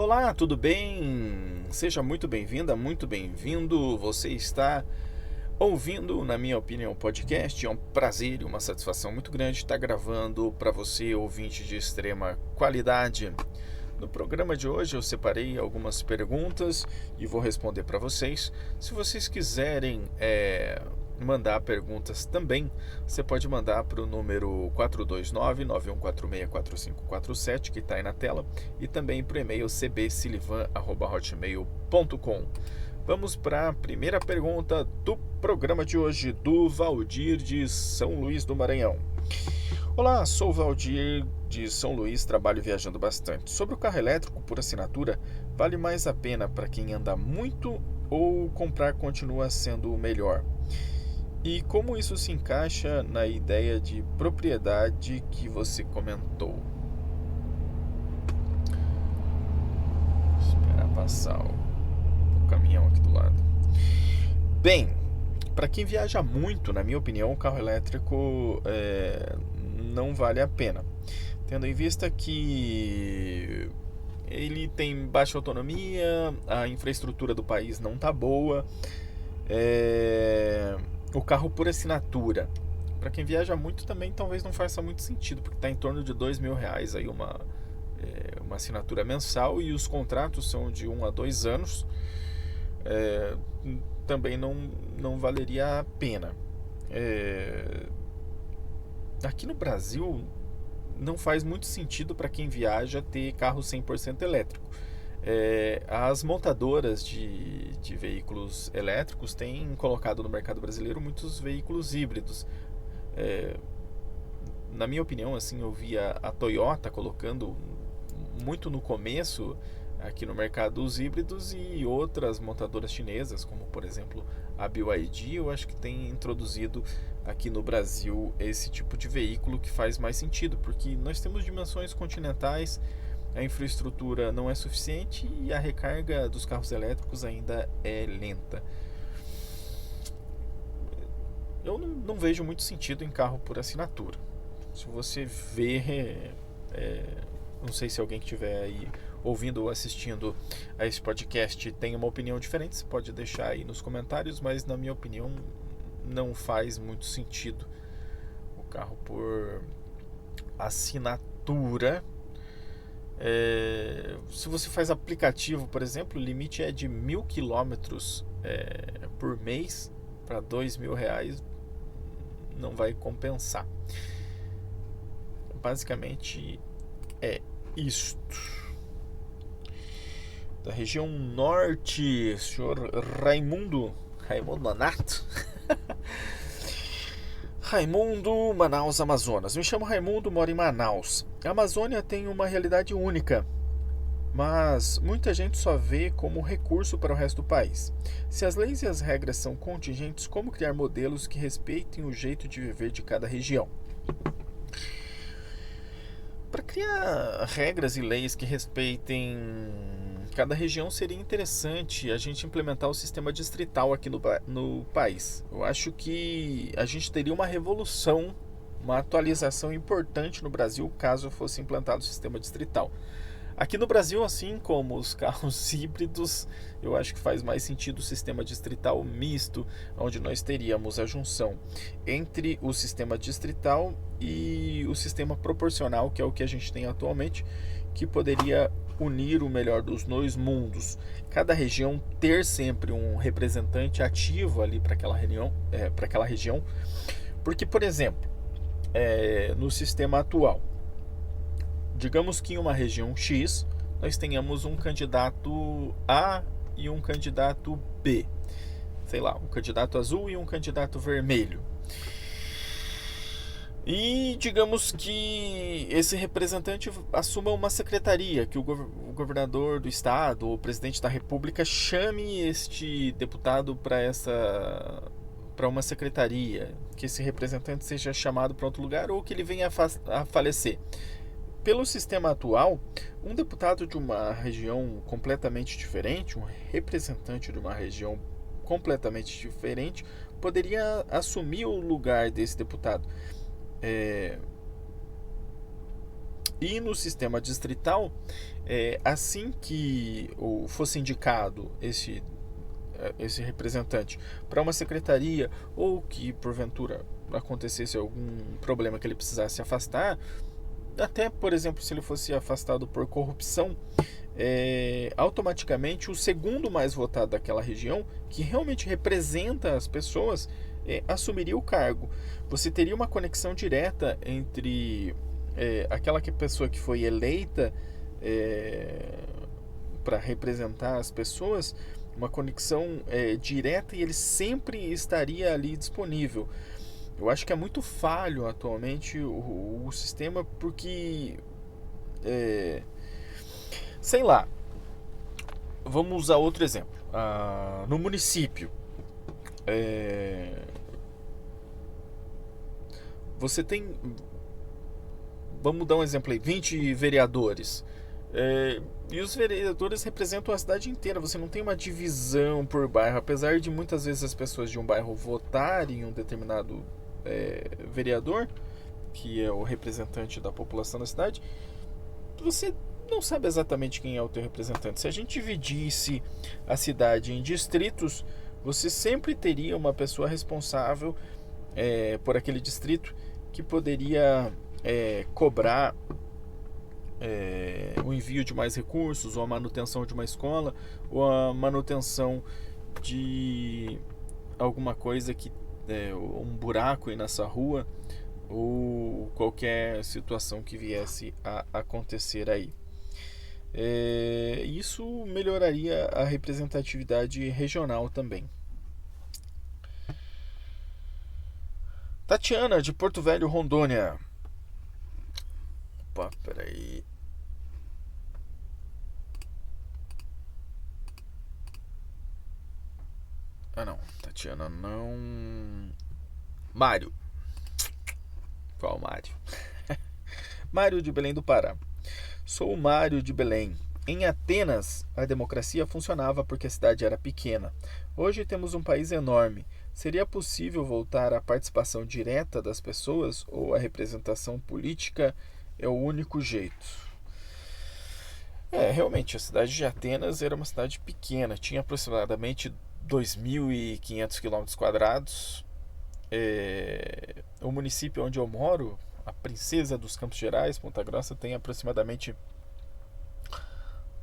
Olá, tudo bem? Seja muito bem-vinda, muito bem-vindo. Você está ouvindo, na minha opinião, podcast. É um prazer e uma satisfação muito grande estar gravando para você, ouvinte de extrema qualidade. No programa de hoje eu separei algumas perguntas e vou responder para vocês. Se vocês quiserem mandar perguntas também, você pode mandar para o número 429-9146-4547, que está aí na tela, e também para o e-mail cbsilivan@hotmail.com. Vamos para a primeira pergunta do programa de hoje, do Valdir de São Luís do Maranhão. Olá, sou o Valdir de São Luís, trabalho viajando bastante. Sobre o carro elétrico por assinatura, vale mais a pena para quem anda muito ou comprar continua sendo o melhor? E como isso se encaixa na ideia de propriedade que você comentou? Esperar passar o caminhão aqui do lado. Bem, para quem viaja muito, na minha opinião, o carro elétrico não vale a pena. Tendo em vista que ele tem baixa autonomia, a infraestrutura do país não está boa, o carro por assinatura. Para quem viaja muito também talvez não faça muito sentido, porque está em torno de R$ 2.000 aí uma assinatura mensal, e os contratos são de 1 a 2 anos. Também não valeria a pena. Aqui no Brasil não faz muito sentido para quem viaja ter carro 100% elétrico. As montadoras de veículos elétricos têm colocado no mercado brasileiro muitos veículos híbridos. Na minha opinião, assim, eu via a Toyota colocando muito no começo aqui no mercado os híbridos, e outras montadoras chinesas, como por exemplo a BYD, eu acho que tem introduzido aqui no Brasil esse tipo de veículo, que faz mais sentido, porque nós temos dimensões continentais, a infraestrutura não é suficiente e a recarga dos carros elétricos ainda é lenta. Eu não vejo muito sentido em carro por assinatura. Se você vê, não sei se alguém que estiver aí ouvindo ou assistindo a esse podcast tem uma opinião diferente, você pode deixar aí nos comentários, mas na minha opinião não faz muito sentido o carro por assinatura. Se você faz aplicativo, por exemplo, o limite é de 1.000 km por mês. Para R$ 2.000 não vai compensar. Basicamente é isto. Da região norte, senhor Raimundo Nonato. Raimundo, Manaus, Amazonas. Me chamo Raimundo, moro em Manaus. A Amazônia tem uma realidade única, mas muita gente só vê como recurso para o resto do país. Se as leis e as regras são contingentes, como criar modelos que respeitem o jeito de viver de cada região? Para criar regras e leis que respeitem cada região, seria interessante a gente implementar o sistema distrital aqui no país. Eu acho que a gente teria uma revolução, uma atualização importante no Brasil caso fosse implantado o sistema distrital. Aqui no Brasil, assim como os carros híbridos, eu acho que faz mais sentido o sistema distrital misto, onde nós teríamos a junção entre o sistema distrital e o sistema proporcional, que é o que a gente tem atualmente, que poderia unir o melhor dos dois mundos. Cada região ter sempre um representante ativo ali para aquela região, porque, por exemplo, no sistema atual, digamos que em uma região X nós tenhamos um candidato A e um candidato B. Sei lá, um candidato azul e um candidato vermelho. E digamos que esse representante assuma uma secretaria, que o governador do estado ou o presidente da república chame este deputado para uma secretaria, que esse representante seja chamado para outro lugar ou que ele venha a falecer. Pelo sistema atual, um deputado de uma região completamente diferente, um representante de uma região completamente diferente, poderia assumir o lugar desse deputado. E no sistema distrital, assim que fosse indicado esse representante para uma secretaria, ou que porventura acontecesse algum problema que ele precisasse se afastar, até por exemplo se ele fosse afastado por corrupção, automaticamente o segundo mais votado daquela região, que realmente representa as pessoas, assumiria o cargo. Você teria uma conexão direta entre aquela pessoa que foi eleita para representar as pessoas, uma conexão direta, e ele sempre estaria ali disponível. Eu acho que é muito falho atualmente o sistema, porque sei lá, vamos usar outro exemplo. No município, você tem, vamos dar um exemplo aí, 20 vereadores. E os vereadores representam a cidade inteira. Você não tem uma divisão por bairro. Apesar de muitas vezes as pessoas de um bairro votarem em um determinado vereador, que é o representante da população da cidade, você não sabe exatamente quem é o teu representante. Se a gente dividisse a cidade em distritos, você sempre teria uma pessoa responsável por aquele distrito, que poderia cobrar o envio de mais recursos, ou a manutenção de uma escola, ou a manutenção de alguma coisa que um buraco aí nessa rua, ou qualquer situação que viesse a acontecer aí. Isso melhoraria a representatividade regional também. Tatiana, de Porto Velho, Rondônia. Opa, peraí. Não, Tatiana não. Mário. Qual Mário? Mário de Belém do Pará. Sou o Mário de Belém. Em Atenas, a democracia funcionava porque a cidade era pequena. Hoje temos um país enorme. Seria possível voltar à participação direta das pessoas, ou a representação política é o único jeito? Realmente, a cidade de Atenas era uma cidade pequena, tinha aproximadamente 2.500 km². O município onde eu moro, a Princesa dos Campos Gerais, Ponta Grossa, tem aproximadamente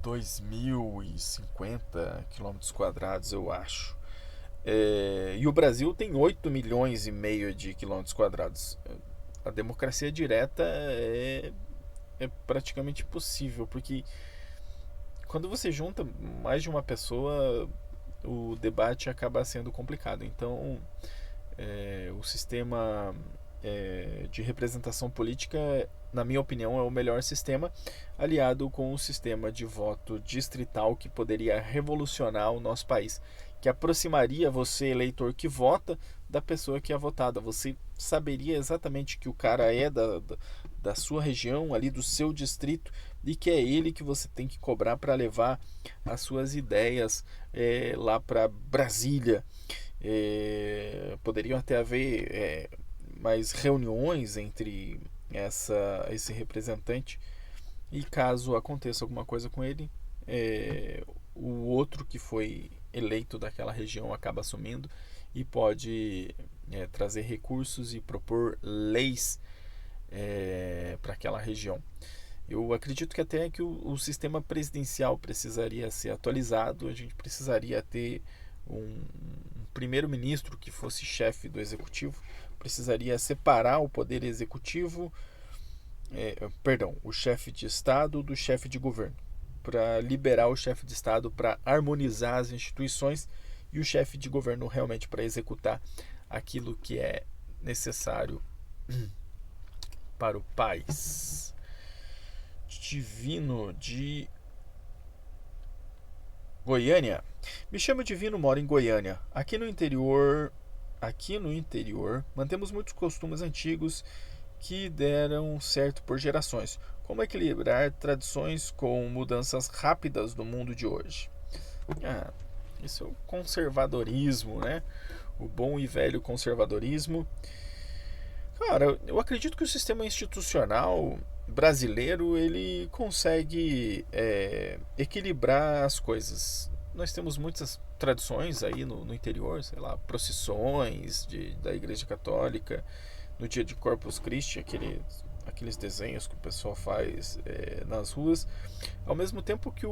2.050 km², eu acho. E o Brasil tem 8,5 milhões de km². A democracia direta é praticamente impossível, porque quando você junta mais de uma pessoa, o debate acaba sendo complicado. Então, o sistema de representação política, na minha opinião, é o melhor sistema, aliado com o sistema de voto distrital, que poderia revolucionar o nosso país, que aproximaria você, eleitor que vota, da pessoa que é votada. Você saberia exatamente que o cara é da sua região, ali do seu distrito, e que é ele que você tem que cobrar para levar as suas ideias lá para Brasília. Poderiam até haver mais reuniões entre esse representante, e caso aconteça alguma coisa com ele, o outro que foi eleito daquela região acaba assumindo e pode trazer recursos e propor leis para aquela região. Eu acredito que até que o sistema presidencial precisaria ser atualizado. A gente precisaria ter um primeiro-ministro que fosse chefe do executivo, precisaria separar o poder executivo, o chefe de Estado do chefe de governo, para liberar o chefe de Estado para harmonizar as instituições, e o chefe de governo realmente para executar aquilo que é necessário para o país. Divino de Goiânia. Me chamo Divino, moro em Goiânia. Aqui no interior, mantemos muitos costumes antigos que deram certo por gerações. Como equilibrar tradições com mudanças rápidas do mundo de hoje? Isso é o conservadorismo, né? O bom e velho conservadorismo. Cara, eu acredito que o sistema institucional brasileiro ele consegue equilibrar as coisas. Nós temos muitas tradições aí no interior, sei lá, procissões da Igreja Católica, no dia de Corpus Christi, aqueles desenhos que o pessoal faz nas ruas, ao mesmo tempo que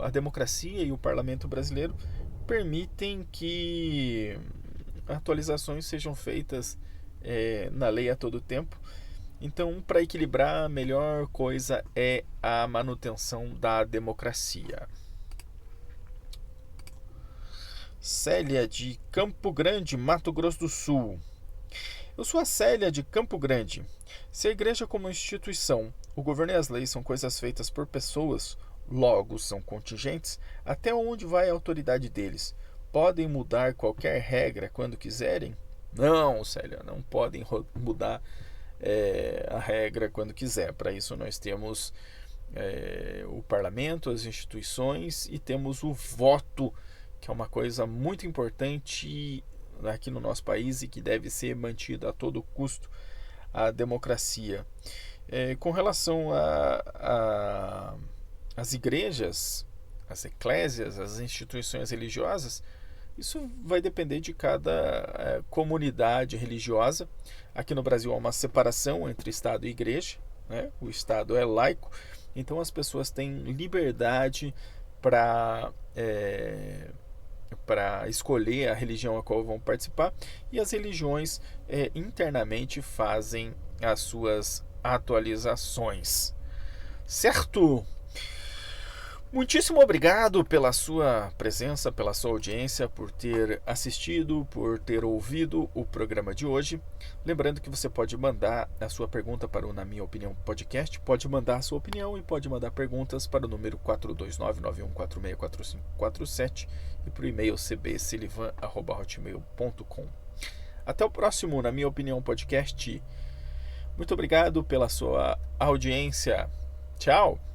a democracia e o parlamento brasileiro permitem que atualizações sejam feitas na lei a todo tempo. Então, para equilibrar, a melhor coisa é a manutenção da democracia. Célia de Campo Grande, Mato Grosso do Sul. Eu sou a Célia de Campo Grande. Se a igreja como instituição, o governo e as leis são coisas feitas por pessoas, logo são contingentes, até onde vai a autoridade deles? Podem mudar qualquer regra quando quiserem? Não, Célia, não podem mudar a regra quando quiser. Para isso nós temos o parlamento, as instituições e temos o voto, que é uma coisa muito importante aqui no nosso país e que deve ser mantida a todo custo, a democracia. Com relação às igrejas, às eclésias, às instituições religiosas, isso vai depender de cada comunidade religiosa. Aqui no Brasil há uma separação entre Estado e Igreja, né? O Estado é laico, então as pessoas têm liberdade para escolher a religião a qual vão participar, e as religiões internamente fazem as suas atualizações. Certo? Muitíssimo obrigado pela sua presença, pela sua audiência, por ter assistido, por ter ouvido o programa de hoje. Lembrando que você pode mandar a sua pergunta para o Na Minha Opinião Podcast, pode mandar a sua opinião e pode mandar perguntas para o número 429-9146-4547 e para o e-mail cbsilivan@hotmail.com. Até o próximo Na Minha Opinião Podcast. Muito obrigado pela sua audiência. Tchau!